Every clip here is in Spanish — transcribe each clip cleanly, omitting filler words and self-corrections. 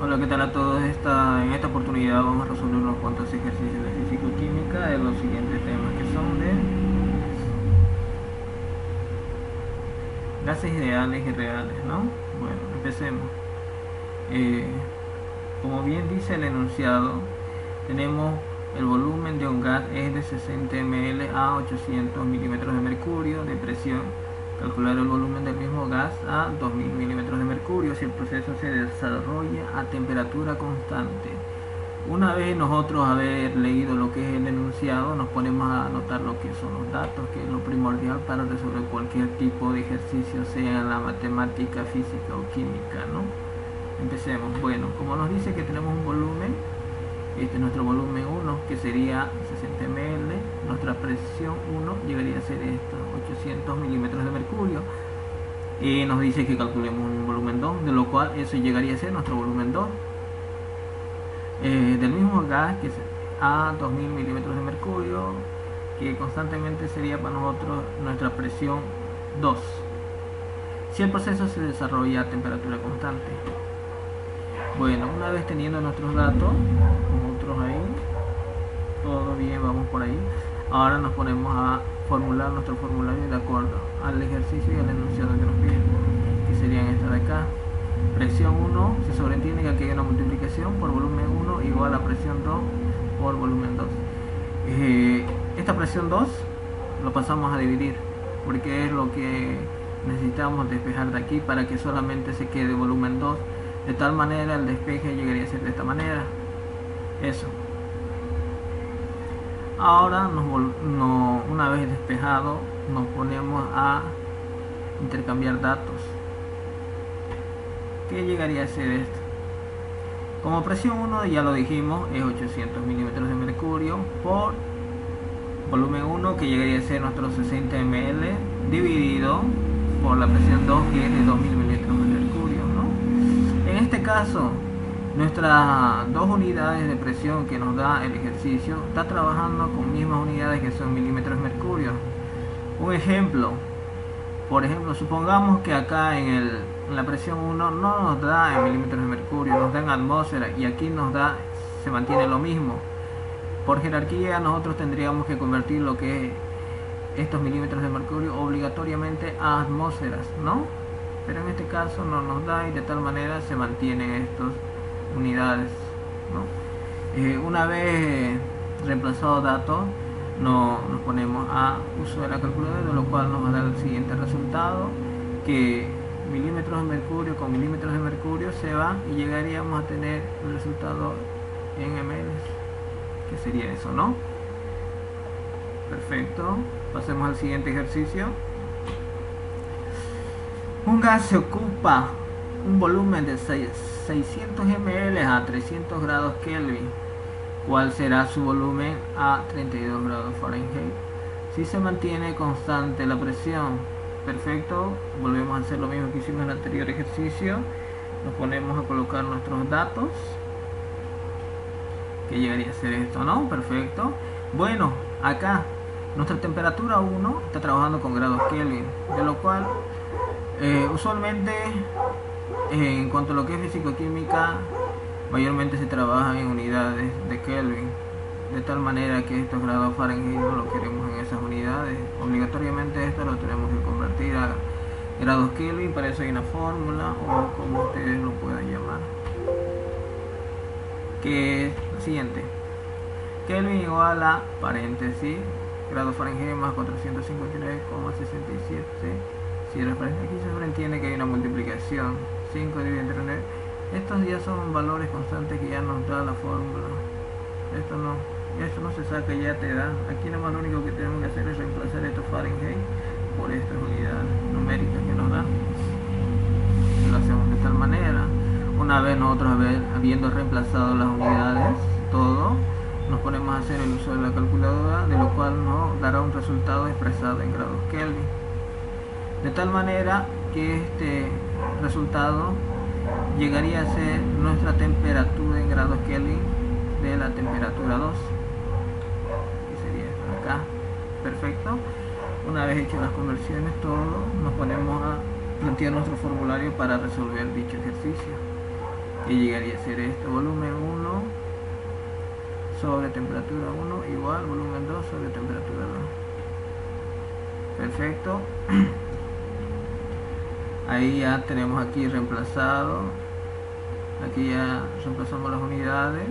Hola, ¿qué tal a todos? En esta oportunidad vamos a resolver unos cuantos ejercicios de físico-química de los siguientes temas que son de gases ideales y reales, ¿no? Bueno, empecemos. Eh, Como bien dice el enunciado, tenemos el volumen de un gas es de 60 ml a 800 milímetros de mercurio de presión. Calcular el volumen del mismo gas a 2000 milímetros de mercurio si el proceso se desarrolla a temperatura constante. Una vez nosotros haber leído lo que es el enunciado, nos ponemos a anotar lo que son los datos, que es lo primordial para resolver cualquier tipo de ejercicio, sea en la matemática, física o química, ¿no? Empecemos. Bueno, como nos dice que tenemos un volumen, este es nuestro volumen 1, que sería 60 ml, nuestra presión 1 llegaría a ser esto, 800 milímetros de mercurio. Y nos dice que calculemos un volumen 2, de lo cual eso llegaría a ser nuestro volumen 2. Del mismo gas que a 2000 milímetros de mercurio, que constantemente sería para nosotros nuestra presión 2 si el proceso se desarrolla a temperatura constante. Bueno, una vez teniendo nuestros datos, nosotros ahí, todo bien, vamos por ahí. Ahora nos ponemos a formular nuestro formulario de acuerdo al ejercicio y al enunciado que nos piden, que serían esta de acá. Presión 1 se sobreentiende que aquí hay una multiplicación por volumen 1 igual a presión 2 por volumen 2. Esta presión 2 lo pasamos a dividir, porque es lo que necesitamos despejar de aquí para que solamente se quede volumen 2. De tal manera el despeje llegaría a ser de esta manera. Eso. Ahora una vez despejado nos ponemos a intercambiar datos. ¿Qué llegaría a ser esto? Como presión 1 ya lo dijimos, es 800 milímetros de mercurio por volumen 1, que llegaría a ser nuestros 60 ml, dividido por la presión 2, que es de 2000 milímetros de mercurio, ¿no? En este caso, nuestras dos unidades de presión que nos da el ejercicio está trabajando con mismas unidades que son milímetros de mercurio. Un ejemplo, por ejemplo, supongamos que acá en la presión 1 no nos da en milímetros de mercurio, nos da en atmósfera, y aquí nos da, se mantiene lo mismo. Por jerarquía nosotros tendríamos que convertir lo que es estos milímetros de mercurio obligatoriamente a atmósferas, ¿no? Pero en este caso no nos da, y de tal manera se mantienen estas unidades, ¿no? Una vez reemplazado datos, nos ponemos a uso de la calculadora, de lo cual nos va a dar el siguiente resultado, que milímetros de mercurio con milímetros de mercurio se va, y llegaríamos a tener el resultado en ml, que sería eso, ¿no? Perfecto. Pasemos al siguiente ejercicio. Un gas se ocupa un volumen de 600 ml a 300 grados Kelvin. ¿Cuál será su volumen a 32 grados Fahrenheit? Si se mantiene constante la presión. Perfecto. Volvemos a hacer lo mismo que hicimos en el anterior ejercicio. Nos ponemos a colocar nuestros datos, que llegaría a ser esto, ¿no? Perfecto. Bueno, acá nuestra temperatura 1 está trabajando con grados Kelvin, de lo cual usualmente en cuanto a lo que es físico-química, mayormente se trabaja en unidades de Kelvin, de tal manera que estos grados Fahrenheit no lo queremos en esas unidades. Obligatoriamente esto lo tenemos que convertir a grados Kelvin. Para eso hay una fórmula, o como ustedes lo puedan llamar, que es la siguiente: Kelvin igual a paréntesis grados Fahrenheit más 459,67. Si aquí se sobreentiende que hay una multiplicación, 5 dividido entre 9. Estos ya son valores constantes que ya nos da la fórmula. Esto no se saca, ya te da. Aquí nomás lo único que tenemos que hacer es reemplazar estos Fahrenheit por estas unidades numéricas que nos dan. Lo hacemos de tal manera. Una vez nosotros habiendo reemplazado las unidades, todo, nos ponemos a hacer el uso de la calculadora, de lo cual nos dará un resultado expresado en grados Kelvin. De tal manera que este resultado llegaría a ser nuestra temperatura en grados Kelvin de la temperatura 2, que sería esto acá. Perfecto. Una vez hecho las conversiones, todo, nos ponemos a plantear nuestro formulario para resolver dicho ejercicio, que llegaría a ser esto: volumen 1 sobre temperatura 1 igual volumen 2 sobre temperatura 2. Perfecto. Ahí ya tenemos aquí reemplazado, aquí ya reemplazamos las unidades.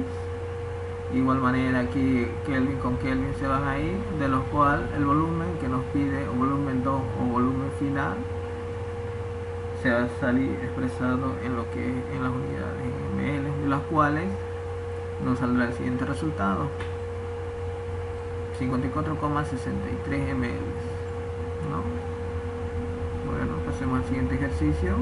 De igual manera aquí Kelvin con Kelvin se van ahí, de los cuales el volumen que nos pide, o volumen 2 o volumen final, se va a salir expresado en lo que es en las unidades en ml, de las cuales nos saldrá el siguiente resultado: 54,63 ml, ¿no? Bueno, pasemos al siguiente ejercicio.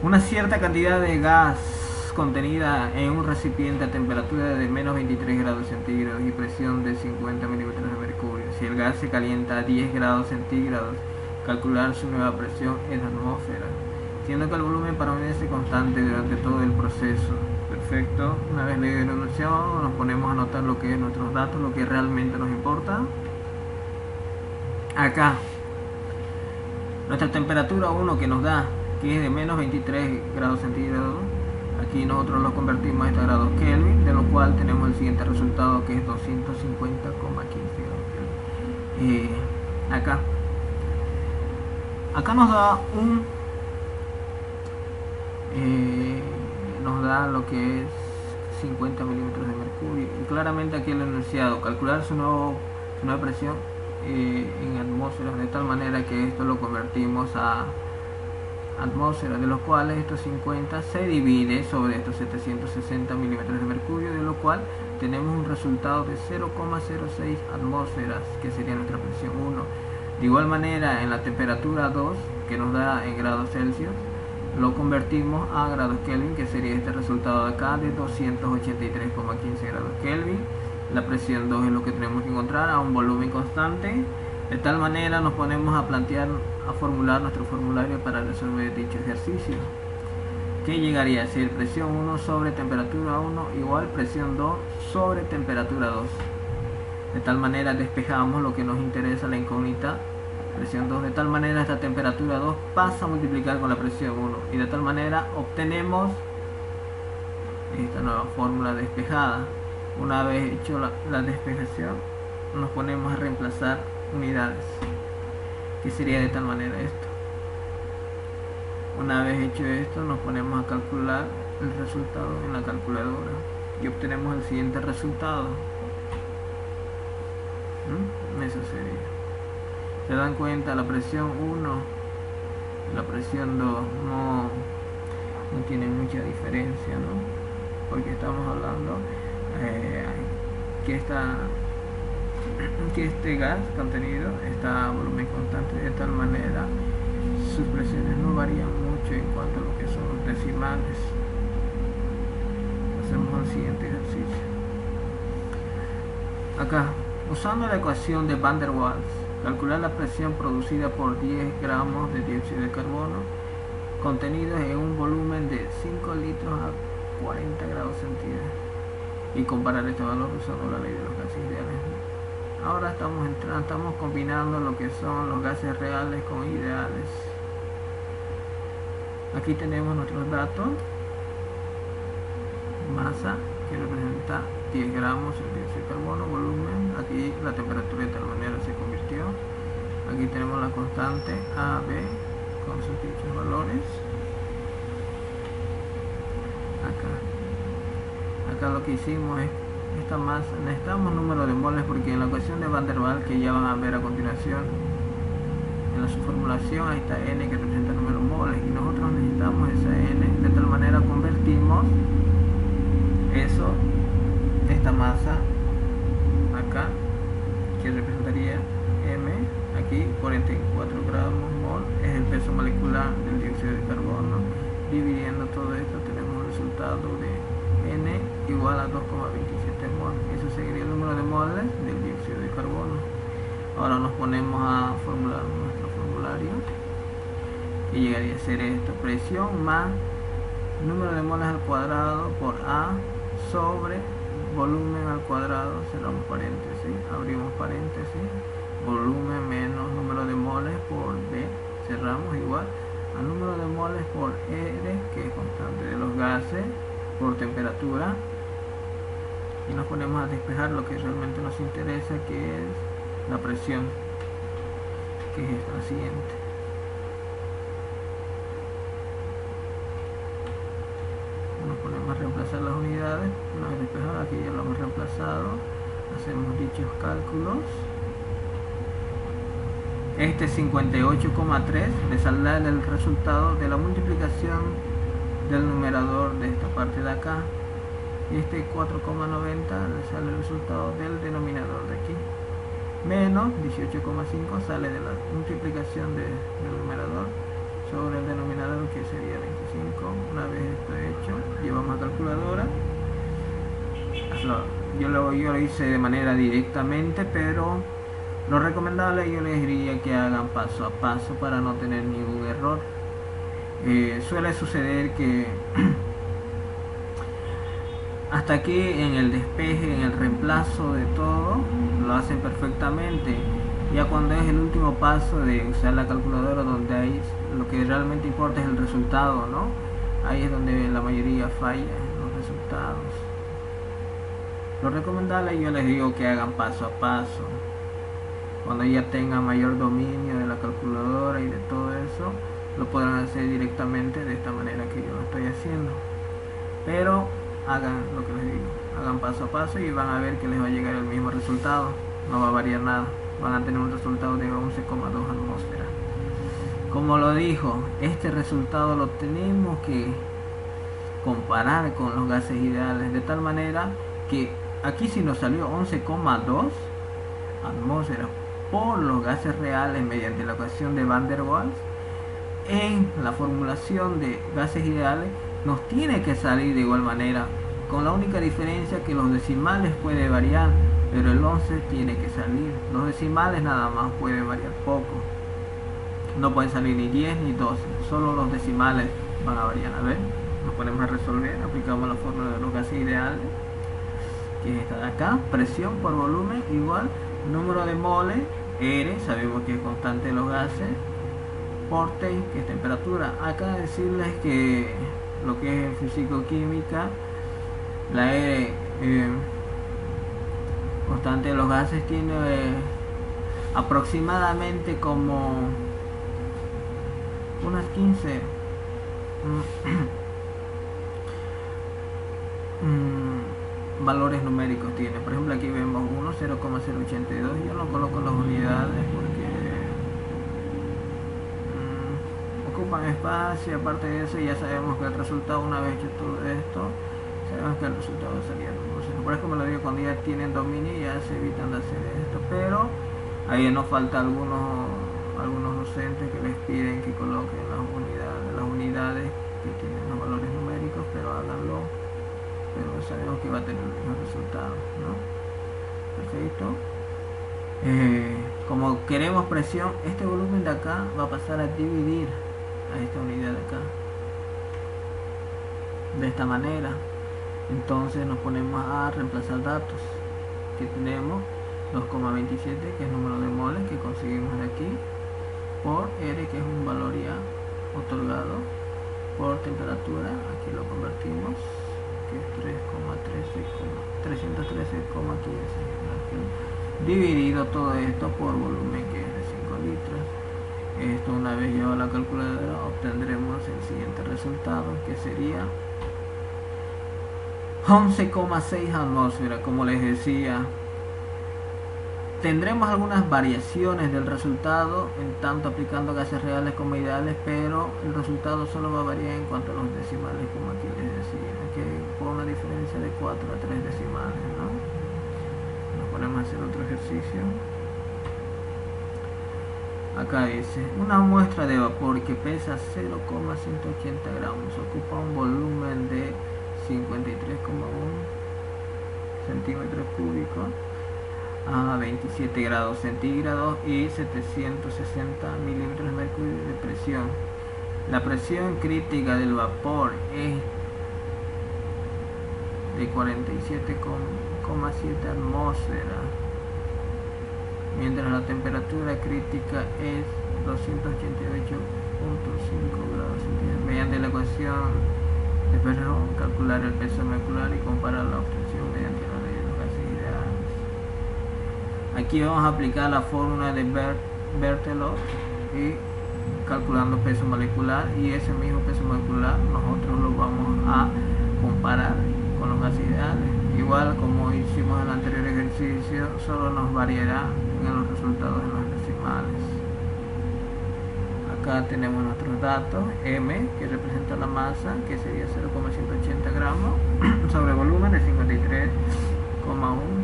Una cierta cantidad de gas contenida en un recipiente a temperatura de menos 23 grados centígrados y presión de 50 milímetros de mercurio. Si el gas se calienta a 10 grados centígrados, calcular su nueva presión en la atmósfera, siendo que el volumen permanece constante durante todo el proceso. Perfecto. Una vez leído la enunciado, nos ponemos a anotar lo que es nuestros datos, lo que realmente nos importa. Acá, nuestra temperatura 1 que nos da, que es de menos 23 grados centígrados, aquí nosotros lo convertimos a grados Kelvin, de lo cual tenemos el siguiente resultado, que es 250,15 grados Kelvin. Acá nos da nos da lo que es 50 milímetros de mercurio, y claramente aquí el enunciado: calcular su nueva presión en atmósferas, de tal manera que esto lo convertimos a atmósferas, de los cuales estos 50 se divide sobre estos 760 milímetros de mercurio, de lo cual tenemos un resultado de 0,06 atmósferas, que sería nuestra presión 1. De igual manera, en la temperatura 2, que nos da en grados Celsius, lo convertimos a grados Kelvin, que sería este resultado de acá, de 283,15 grados Kelvin. La presión 2 es lo que tenemos que encontrar a un volumen constante. De tal manera nos ponemos a formular nuestro formulario para resolver dicho ejercicio, que llegaría a ser presión 1 sobre temperatura 1 igual presión 2 sobre temperatura 2. De tal manera despejamos lo que nos interesa, la incógnita presión 2. De tal manera esta temperatura 2 pasa a multiplicar con la presión 1, y de tal manera obtenemos esta nueva fórmula despejada. Una vez hecho la despejación, nos ponemos a reemplazar unidades, que sería de tal manera esto. Una vez hecho esto, nos ponemos a calcular el resultado en la calculadora y obtenemos el siguiente resultado. Eso sería. Se dan cuenta, la presión 1 y la presión 2 no tienen mucha diferencia, ¿no? Porque estamos hablando que este gas contenido está a volumen constante, de tal manera sus presiones no varían mucho en cuanto a lo que son los decimales. Pasemos al siguiente ejercicio. Acá, usando la ecuación de Van der Waals, calcular la presión producida por 10 gramos de dióxido de carbono contenidos en un volumen de 5 litros a 40 grados centígrados, y comparar este valor usando la ley de los gases ideales. Ahora estamos combinando lo que son los gases reales con ideales. Aquí tenemos nuestros datos: masa, que representa 10 gramos de dióxido de carbono, volumen, aquí la temperatura de tal manera se convirtió, aquí tenemos la constante A, B con sus dichos valores. Acá lo que hicimos es esta masa, necesitamos número de moles, porque en la ecuación de Van der Waals, que ya van a ver a continuación en su formulación, ahí está N, que representa el número de moles, y nosotros necesitamos esa N, de tal manera convertimos esta masa acá, que representaría M, aquí 44 gramos mol, es el peso molecular del dióxido de carbono. Dividiendo todo esto tenemos el resultado de N igual a 2,27 mol. Eso sería el número de moles del dióxido de carbono. Ahora nos ponemos a formular nuestro formulario, y llegaría a ser esto: presión más número de moles al cuadrado por A sobre volumen al cuadrado, cerramos paréntesis, abrimos paréntesis, volumen menos número de moles por B, cerramos, igual al número de moles por R, que es constante. gases por temperatura, y nos ponemos a despejar lo que realmente nos interesa, que es la presión, que es esta, la siguiente. Nos ponemos a reemplazar las unidades. Una vez despejado, aquí ya lo hemos reemplazado, hacemos dichos cálculos. Este 58,3 le saldrá el resultado de la multiplicación del numerador de esta parte de acá, y este 4,90 le sale el resultado del denominador de aquí, menos 18,5 sale de la multiplicación del numerador sobre el denominador, que sería 25. Una vez esto hecho, llevamos a calculadora. Yo lo hice de manera directamente, pero lo recomendable, yo les diría que hagan paso a paso para no tener ningún error. Suele suceder que hasta aquí en el despeje, en el reemplazo de todo, lo hacen perfectamente. Ya cuando es el último paso de usar la calculadora, donde hay lo que realmente importa es el resultado, ¿no? Ahí es donde la mayoría falla en los resultados. Lo recomendable, yo les digo que hagan paso a paso. Cuando ya tengan mayor dominio de la calculadora y de todo eso, lo podrán hacer directamente de esta manera que yo lo estoy haciendo. Pero hagan lo que les digo, hagan paso a paso y van a ver que les va a llegar el mismo resultado, no va a variar nada, van a tener un resultado de 11,2 atmósferas. Como lo dijo, este resultado lo tenemos que comparar con los gases ideales, de tal manera que aquí si nos salió 11,2 atmósferas por los gases reales mediante la ecuación de Van der Waals, en la formulación de gases ideales nos tiene que salir de igual manera, con la única diferencia que los decimales puede variar, pero el 11 tiene que salir. Los decimales nada más pueden variar poco, no pueden salir ni 10 ni 12, solo los decimales van a variar. A ver, nos ponemos a resolver, aplicamos la fórmula de los gases ideales, que es esta de acá, presión por volumen igual número de moles, R, sabemos que es constante de los gases, por T, que es temperatura. Acá decirles que lo que es en físico-química, la R, constante de los gases, tiene aproximadamente como unas 15 valores numéricos tiene. Por ejemplo, aquí vemos 1, 0,082. Yo no coloco las unidades porque ocupan espacio. Aparte de eso, ya sabemos que el resultado, una vez hecho todo esto, sabemos que el resultado sería hermoso. Por eso me lo digo, cuando ya tienen dominio ya se evitan de hacer esto, pero ahí nos falta algunos docentes que les piden que coloquen las unidades que tienen los valores numéricos, pero háganlo, pero sabemos que va a tener el mismo resultado, ¿no? Perfecto. Como queremos presión, este volumen de acá va a pasar a dividir a esta unidad de acá de esta manera. Entonces nos ponemos a reemplazar datos que tenemos, 2,27 que es número de moles que conseguimos de aquí, por R, que es un valor ya otorgado, por temperatura, aquí lo convertimos, que es 313,15, dividido todo esto por volumen, que es de 5 litros. Esto, una vez llevado a la calculadora, obtendremos el siguiente resultado, que sería 11,6 atmósferas. Como les decía, tendremos algunas variaciones del resultado, en tanto aplicando gases reales como ideales, pero el resultado solo va a variar en cuanto a los decimales, como aquí les decía, que por una diferencia de 4 a 3 decimales, ¿no? Nos ponemos a hacer otro ejercicio. Acá dice, una muestra de vapor que pesa 0,180 gramos ocupa un volumen de 53,1 centímetros cúbicos a 27 grados centígrados y 760 milímetros de mercurio de presión. La presión crítica del vapor es de 47,7 atmósferas, mientras la temperatura crítica es 288,5 grados centígrados. Mediante la ecuación de pero calcular el peso molecular y comparar la obtención mediante la ley de los gases ideales. Aquí vamos a aplicar la fórmula de Berthelot y calculando peso molecular, y ese mismo peso molecular nosotros lo vamos a comparar con los gases ideales. Igual como hicimos en el anterior ejercicio, solo nos variará en los resultados en los decimales. Acá tenemos nuestros datos. M, que representa la masa, que sería 0,180 gramos sobre volumen de 53,1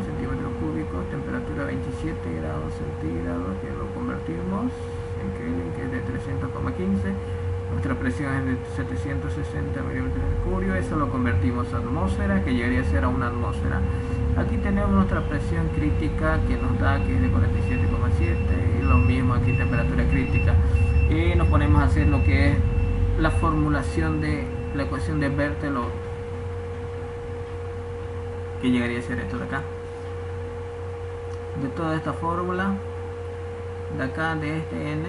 centímetros cúbicos, temperatura 27 grados centígrados, que lo convertimos en Kelvin, que es de 300,15. Nuestra presión es de 760 milímetros de mercurio. Eso lo convertimos a atmósfera, que llegaría a ser a una atmósfera. Aquí tenemos nuestra presión crítica, que nos da que es de 47,7, y lo mismo aquí, temperatura crítica. Y nos ponemos a hacer lo que es la formulación de la ecuación de Berthelot, que llegaría a ser esto de acá. De toda esta fórmula de acá, de este N,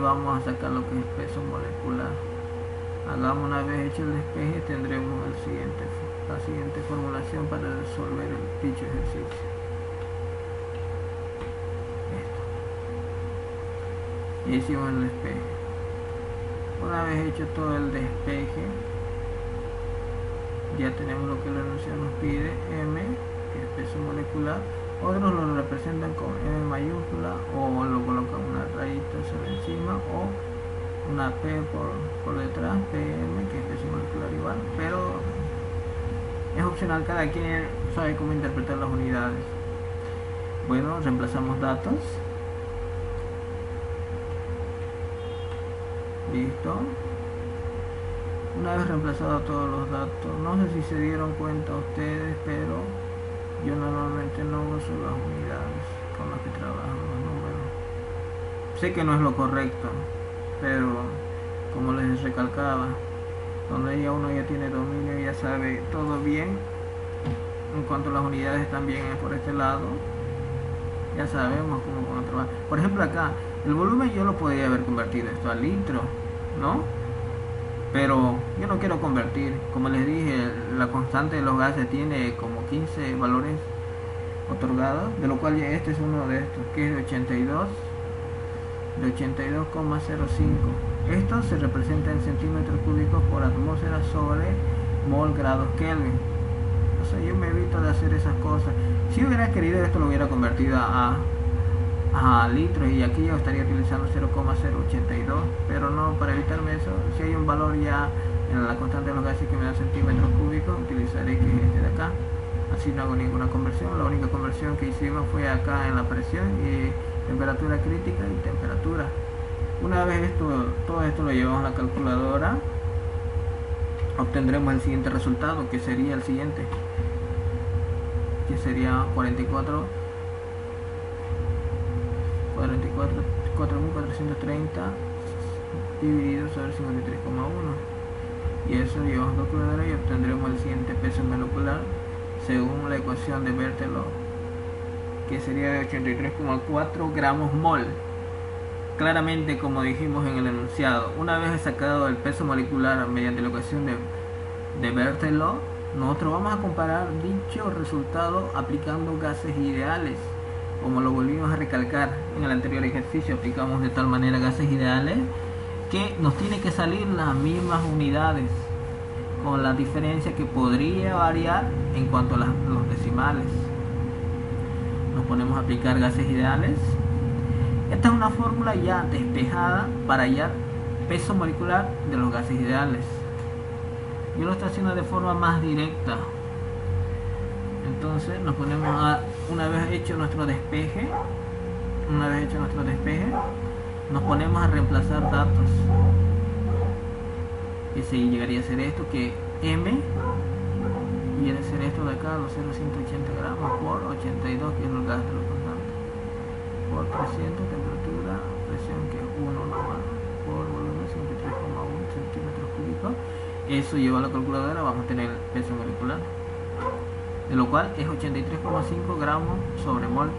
vamos a sacar lo que es peso molecular. Hagamos, una vez hecho el despeje, tendremos la siguiente formulación para resolver dicho ejercicio. Y hicimos el despeje. Una vez hecho todo el despeje, ya tenemos lo que la enunciado nos pide, M, que es peso molecular. Otros lo representan con M mayúscula, o lo colocan una rayita sobre encima, o una P por detrás, PM, que es peso molecular igual, pero es opcional, cada quien sabe cómo interpretar las unidades. Bueno, reemplazamos datos. Listo. Una vez reemplazados todos los datos, no sé si se dieron cuenta ustedes, pero yo normalmente no uso las unidades con las que trabajo, los números. Sé que no es lo correcto, pero como les recalcaba, donde ya uno ya tiene dominio, ya sabe todo bien, en cuanto a las unidades también es por este lado, ya sabemos cómo vamos a trabajar. Por ejemplo, acá el volumen yo lo podría haber convertido esto a litro, ¿no? Pero yo no quiero convertir. Como les dije, la constante de los gases tiene como 15 valores otorgados, de lo cual ya este es uno de estos, que es de 82,05. Esto se representa en centímetros cúbicos por atmósfera sobre mol grados Kelvin. O sea, yo me evito de hacer esas cosas. Si hubiera querido esto, lo hubiera convertido a litros, y aquí yo estaría utilizando 0,082, pero no, para evitarme eso, si hay un valor ya en la constante de los gases que me da centímetros cúbicos, utilizaré que es este de acá. Así no hago ninguna conversión. La única conversión que hicimos fue acá en la presión y temperatura crítica y temperatura. Una vez todo esto lo llevamos a la calculadora, obtendremos el siguiente resultado, que sería el siguiente, que sería 4.430 dividido sobre 53,1, y eso llevamos a la calculadora y obtendremos el siguiente peso molecular según la ecuación de Berthelot, que sería de 83,4 gramos mol. Claramente, como dijimos en el enunciado, una vez sacado el peso molecular mediante la ecuación de Berthelot, nosotros vamos a comparar dicho resultado aplicando gases ideales. Como lo volvimos a recalcar en el anterior ejercicio, aplicamos de tal manera gases ideales que nos tiene que salir las mismas unidades, con la diferencia que podría variar en cuanto a los decimales. Nos ponemos a aplicar gases ideales. Esta es una fórmula ya despejada para hallar peso molecular de los gases ideales. Yo lo estoy haciendo de forma más directa. Entonces nos ponemos una vez hecho nuestro despeje, nos ponemos a reemplazar datos. Y si llegaría a ser esto, que M viene a ser esto de acá, los 0,180 gramos por 82, que es el gas de los constantes, por 300, temperatura, presión que es 1 normal, por volumen 53,1 centímetros cúbicos. Eso lleva a la calculadora, vamos a tener el peso molecular, de lo cual es 83,5 gramos sobre mol.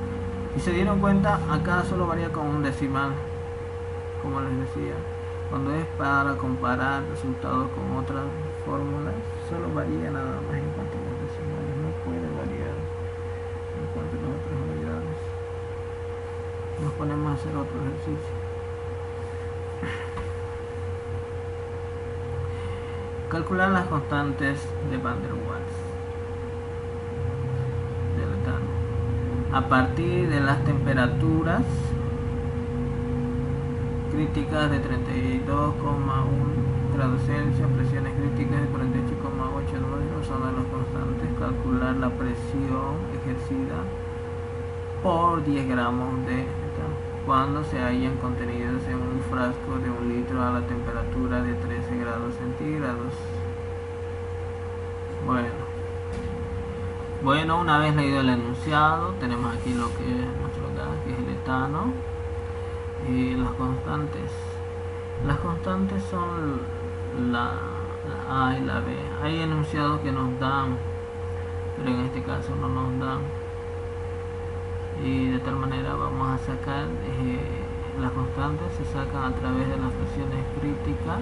Y se dieron cuenta, acá solo varía con un decimal, como les decía. Cuando es para comparar resultados con otras fórmulas, solo varía nada más en cuanto a los decimales, no puede variar en cuanto a las otras unidades. Nos ponemos a hacer otro ejercicio. Calcular las constantes de Van der Waals del etano a partir de las temperaturas críticas de 32,1 grados Celsius, presiones críticas de 48,8 grados son de los constantes. Calcular la presión ejercida por 10 gramos de etano cuando se hayan contenidos en un frasco de 1 litro a la temperatura de 13 grados centígrados. Bueno, una vez leído el enunciado, tenemos aquí lo que es nuestro gas, que es el etano, y las constantes. Las constantes son la A y la B. Hay enunciados que nos dan, pero en este caso no nos dan. Y de tal manera vamos a sacar las constantes, se sacan a través de las presiones críticas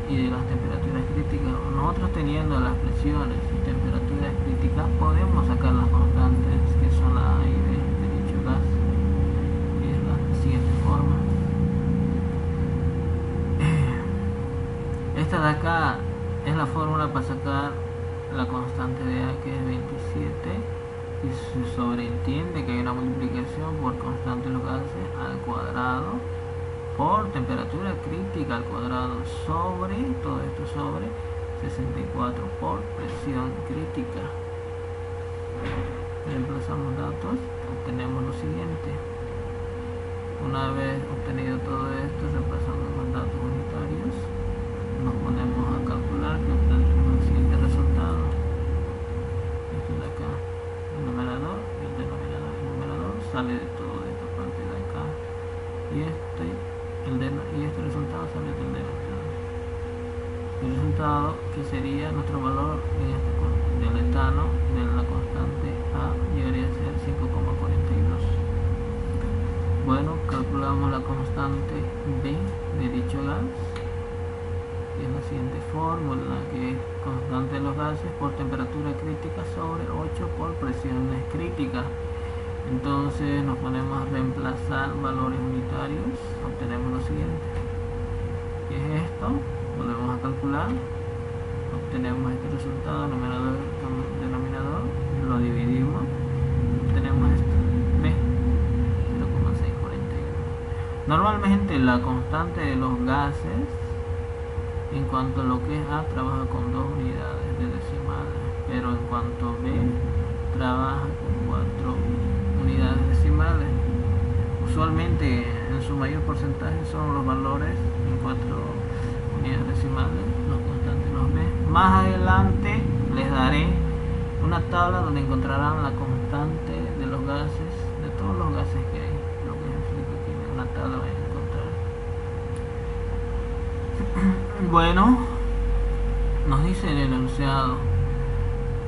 y de las temperaturas críticas. Nosotros teniendo las presiones y temperaturas críticas podemos sacar las constantes, que son la A y B de dicho gas, y es la siguiente forma. Esta de acá es la fórmula para sacar la constante de A, que es 27, y se sobreentiende que hay una multiplicación por constante de los gases al cuadrado por temperatura crítica al cuadrado sobre, todo esto sobre 64 por presión crítica. Reemplazamos datos, obtenemos lo siguiente. Una vez obtenido todo esto, reemplazando los datos unitarios, nos ponemos a calcular que obtendremos el siguiente resultado. Esto de acá, el numerador y el denominador. El numerador sale de todo de esta parte de acá, y este resultado sale del denominador. El resultado, que sería nuestro valor en del etano de la constante A, llegaría a ser 5,42. Bueno, calculamos la constante B de dicho gas, que es la siguiente fórmula, que es constante de los gases por temperatura crítica sobre 8 por presiones críticas. Entonces nos ponemos a reemplazar valores unitarios, obtenemos lo siguiente. ¿Qué es esto? Volvemos a calcular, obtenemos este resultado, numerador con denominador, lo dividimos, obtenemos esto, B, 0,641. Normalmente la constante de los gases, en cuanto a lo que es A, trabaja con 2 unidades de decimales, pero en cuanto a B, trabaja con 4 unidades decimales. Usualmente en su mayor porcentaje son los valores en 4 unidades decimales, los constantes los B. Más adelante les daré una tabla donde encontrarán la constante de los gases, de todos los gases que hay. Lo que explico aquí en una tabla van a encontrar. Bueno, nos dice el enunciado,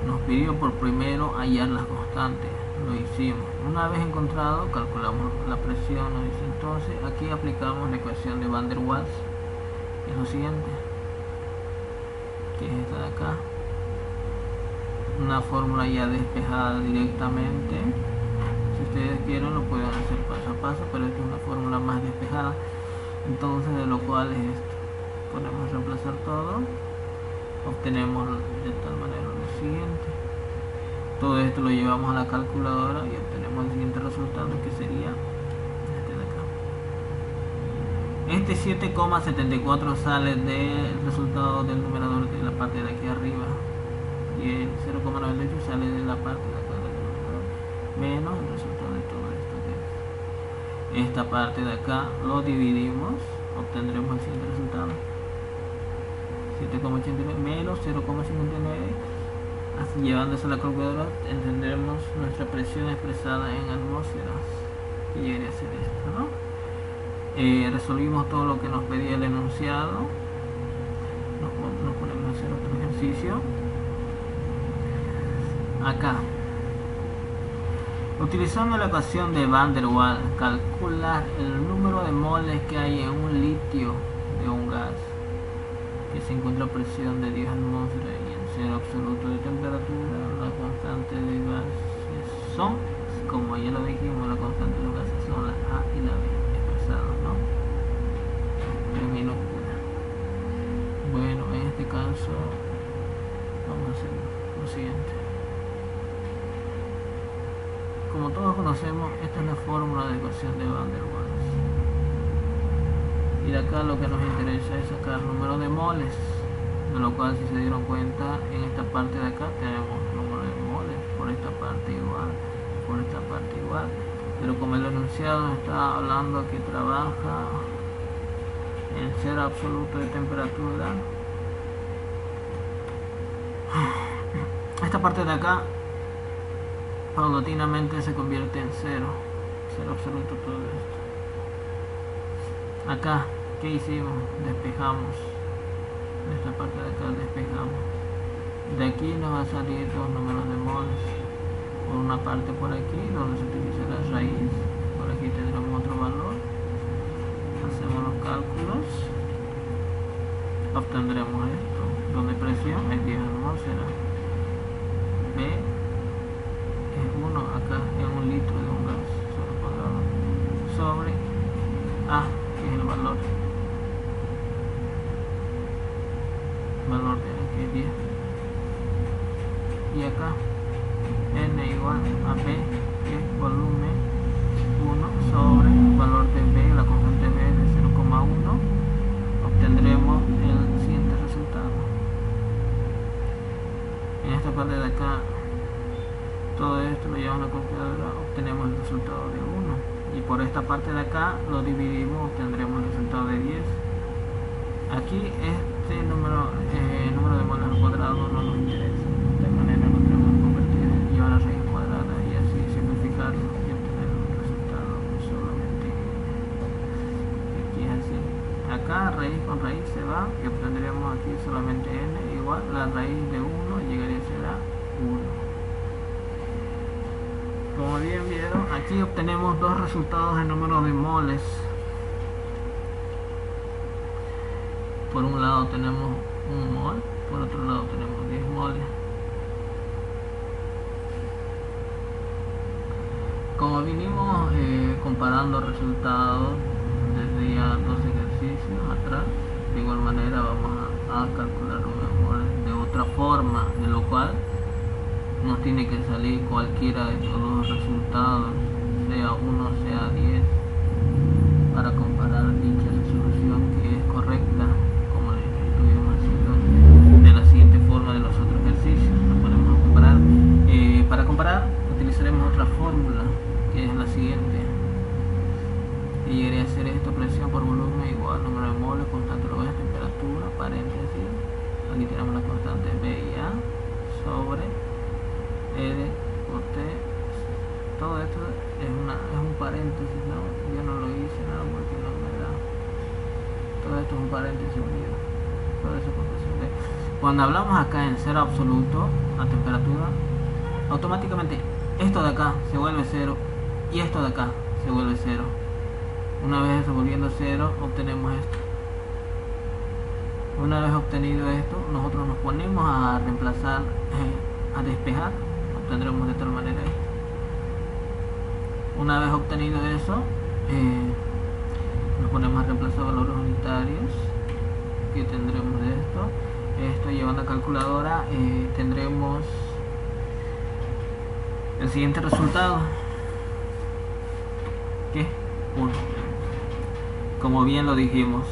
nos pidió por primero hallar las constantes. Lo hicimos. Una vez encontrado, calculamos la presión. Nos dice entonces, aquí aplicamos la ecuación de Van der Waals, que es lo siguiente, que es esta de acá, una fórmula ya despejada directamente. Si ustedes quieren lo pueden hacer paso a paso, pero esta es una fórmula más despejada. Entonces, de lo cual es esto, podemos reemplazar todo, obtenemos de tal manera lo siguiente. Todo esto lo llevamos a la calculadora y obtenemos el siguiente resultado, que sería este de acá. Este 7,74 sale del resultado del numerador de la parte de aquí arriba, y el 0,98 sale de la parte de acá del numerador, menos el resultado de todo esto, que es esta parte de acá. Lo dividimos, obtendremos el siguiente resultado, 7,89 menos 0,59. Así, llevándose a la calculadora, tendremos nuestra presión expresada en atmósferas, que llegaría a ser esto, ¿no? Resolvimos todo lo que nos pedía el enunciado. Nos ponemos a hacer otro ejercicio. Acá Utilizando la ecuación de Van der Waals, calcular el número de moles que hay en un litro de un gas que se encuentra a presión de 10 atmósferas y en cero absoluto de temperatura. La constante de gases son, como ya lo dijimos, la constante de los gases son la A y la B expresados, ¿no? En minúscula. Bueno, en este caso vamos a hacer lo siguiente. Como todos conocemos, esta es la fórmula de ecuación de Van der Waals. Y de acá lo que nos interesa es sacar el número de moles, de lo cual, si se dieron cuenta, en esta parte de acá tenemos número de moles, por esta parte igual, por esta parte igual. Pero como el enunciado nos está hablando que trabaja en cero absoluto de temperatura, esta parte de acá paulatinamente se convierte en cero absoluto todo esto. Acá, ¿qué hicimos? Despejamos. Esta parte de acá despejamos. De aquí nos va a salir dos números de moles. Por una parte por aquí, donde se utiliza la raíz. Por aquí tendremos otro valor. Hacemos los cálculos. Obtendremos esto. Donde presión es 10 atmósferas. B es 1 acá en un litro de un gas sobre A, que es el valor de que es 10, y acá N igual a B, que es volumen 1 sobre el valor de B, la constante B es de 0,1. obtendremos el siguiente resultado. En esta parte de acá, todo esto lo llevamos a la calculadora, obtenemos el resultado de 1. Y por esta parte de acá lo dividimos, obtendremos el resultado de 10. Aquí este número de moles al cuadrado no nos interesa, de manera no tenemos que convertir, llevar a raíz cuadrada y así simplificarlo y obtener un resultado solamente. Aquí es así. Acá raíz con raíz se va y obtendremos aquí solamente n igual la raíz de 1 llegaría a ser a 1. Como bien vieron, aquí obtenemos dos resultados en número de moles. Por un lado tenemos 1 mol, por otro lado tenemos 10 moles. Como vinimos comparando resultados desde ya 2 ejercicios atrás, de igual manera vamos a calcular los moles de otra forma, de lo cual nos tiene que salir cualquiera de todos los resultados, sea 1 sea 10, para comparar dicha resolución que es correcta, como estuvimos haciendo de la siguiente forma de los otros ejercicios. Nos ponemos a comparar. Para comparar utilizaremos otra fórmula, que es la siguiente, y llegaría a ser esto: presión por volumen igual número de moles, constante de la temperatura, paréntesis, aquí tenemos la constante B y A, sobre R por T. Todo esto es un paréntesis, ¿no? Yo no lo hice nada porque no me da. Todo esto es un paréntesis unido. Todo eso por presión D. Cuando hablamos acá en cero absoluto a temperatura, automáticamente esto de acá se vuelve 0 y esto de acá se vuelve 0. Una vez eso volviendo 0, obtenemos esto. Una vez obtenido esto, nosotros nos ponemos a reemplazar, a despejar, obtendremos de tal manera esto. Una vez obtenido eso, nos ponemos a reemplazar valores unitarios, que tendremos de esto llevando a calculadora, tendremos el siguiente resultado, que es 1. Como bien lo dijimos,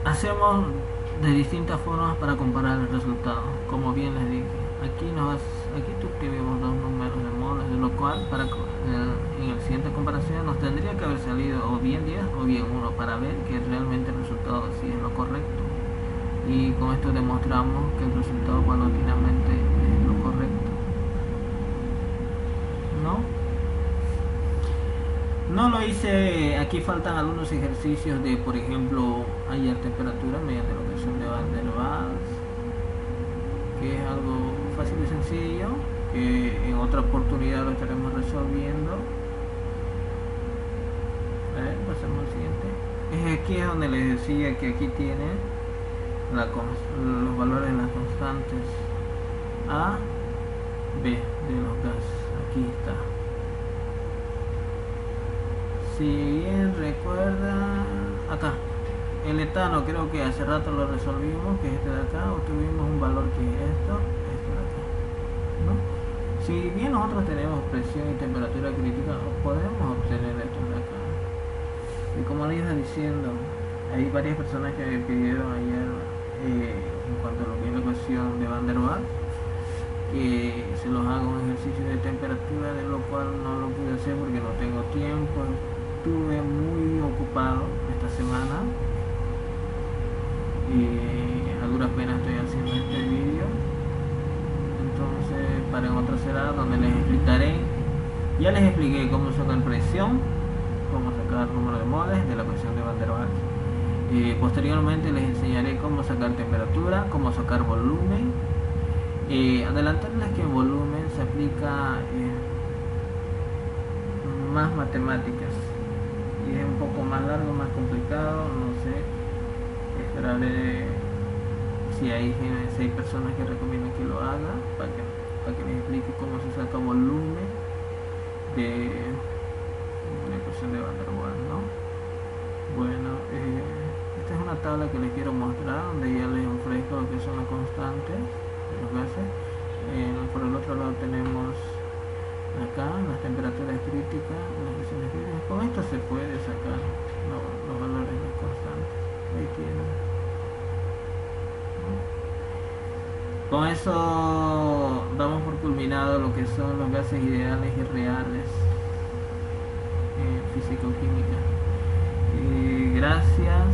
hacemos de distintas formas para comparar el resultado. Como bien les dije, aquí tuvimos dos números de moles, de lo cual en la siguiente comparación nos tendría que haber salido o bien 10 o bien 1, para ver que realmente el resultado sí es lo correcto. Y con esto demostramos que el resultado paulatinamente es lo correcto. No lo hice. Aquí faltan algunos ejercicios de, por ejemplo, hallar temperatura mediante la ecuación de Van der Waals, que es algo fácil y sencillo, que en otra oportunidad lo estaremos resolviendo. A ver, pasemos al siguiente. Aquí es donde les decía que aquí tiene los valores de las constantes A, B de los gases. Aquí está. Si bien recuerda, acá el etano creo que hace rato lo resolvimos, que es este de acá. Obtuvimos un valor que es esto de acá, ¿no? Si bien nosotros tenemos presión y temperatura crítica, podemos obtener esto de acá. Y como les iba diciendo, hay varias personas que me pidieron ayer, en cuanto a lo que es la ecuación de Van der Waals, que se los haga un ejercicio de temperatura, de lo cual no lo pude hacer porque no tengo tiempo. Estuve muy ocupado esta semana y a duras penas estoy haciendo este vídeo. Entonces, para en otra será donde les explicaré. Ya les expliqué cómo sacar presión, cómo sacar número de moles de la ecuación de Van der Waals. Posteriormente les enseñaré cómo sacar temperatura, cómo sacar volumen. Adelantarles que en volumen se aplica más matemáticas y es un poco más largo, más complicado, no sé. Esperaré si hay personas que recomiendan que lo haga para que les explique cómo se saca volumen de la ecuación de Van der Waals, ¿no? Bueno, esta es una tabla que les quiero mostrar donde ya les ofrezco lo que son las constantes de los gases. Por el otro lado tenemos acá las temperaturas críticas, las presiones críticas. Con esto se puede sacar los valores de las constantes. Ahí tienen. Con eso damos por culminado lo que son los gases ideales y reales en físico-química. Gracias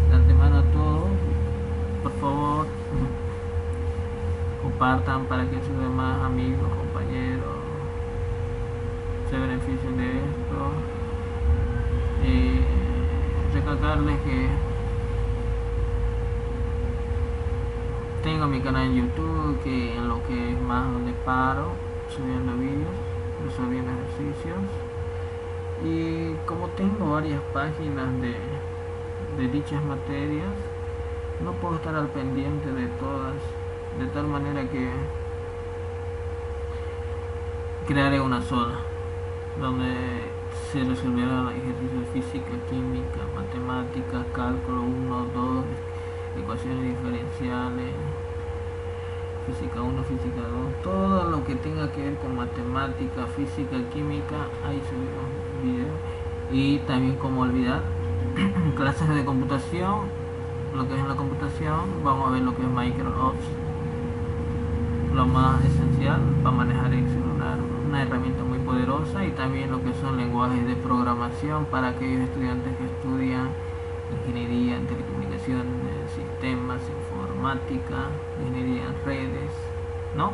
de antemano a todos. Por favor, compartan para que sus demás amigos, compañeros se beneficien de esto. Recalcarles que tengo mi canal en YouTube, que en lo que es más donde paro subiendo vídeos, resolviendo ejercicios. Y como tengo varias páginas de dichas materias, no puedo estar al pendiente de todas, de tal manera que crearé una sola donde se resolvieron ejercicios de física, química, matemáticas, cálculo 1, 2, ecuaciones diferenciales, física 1, física 2, todo lo que tenga que ver con matemática, física, química. Ahí subimos videos. Y también, como olvidar, clases de computación, lo que es la computación. Vamos a ver lo que es Microsoft, lo más esencial para manejar Excel, una herramienta muy poderosa. Y también lo que son lenguajes de programación para aquellos estudiantes que estudian ingeniería en telecomunicaciones, sistemas, informática, ingeniería en redes, ¿no?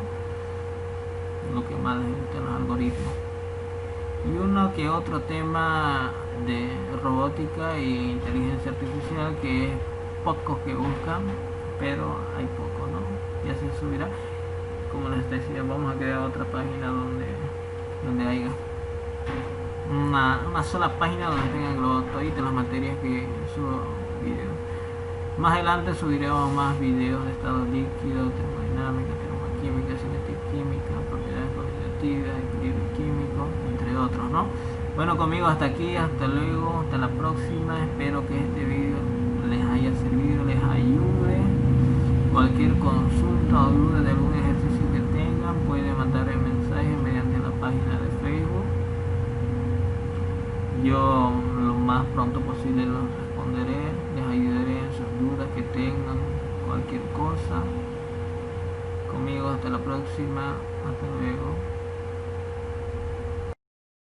Lo que más les gusta, los algoritmos. Y uno que otro tema de robótica e inteligencia artificial, que es pocos que buscan, pero hay poco, ¿no? Ya se subirá. Como les decía, vamos a crear otra página donde haya una sola página donde tengan englobadas todas las materias que subo videos. Más adelante subiremos más videos de estado líquido, termodinámica, termoquímica, cinética química, propiedades cuantitativas, equilibrio químico, entre otros, ¿no? Bueno, conmigo hasta aquí, hasta luego, hasta la próxima. Espero que este video les haya servido, les ayude. Cualquier consulta o duda de algún ejercicio que tengan, pueden mandar el mensaje mediante la página de Facebook. Yo lo más pronto posible los responderé, les ayudaré en sus dudas que tengan, cualquier cosa. Conmigo hasta la próxima, hasta luego.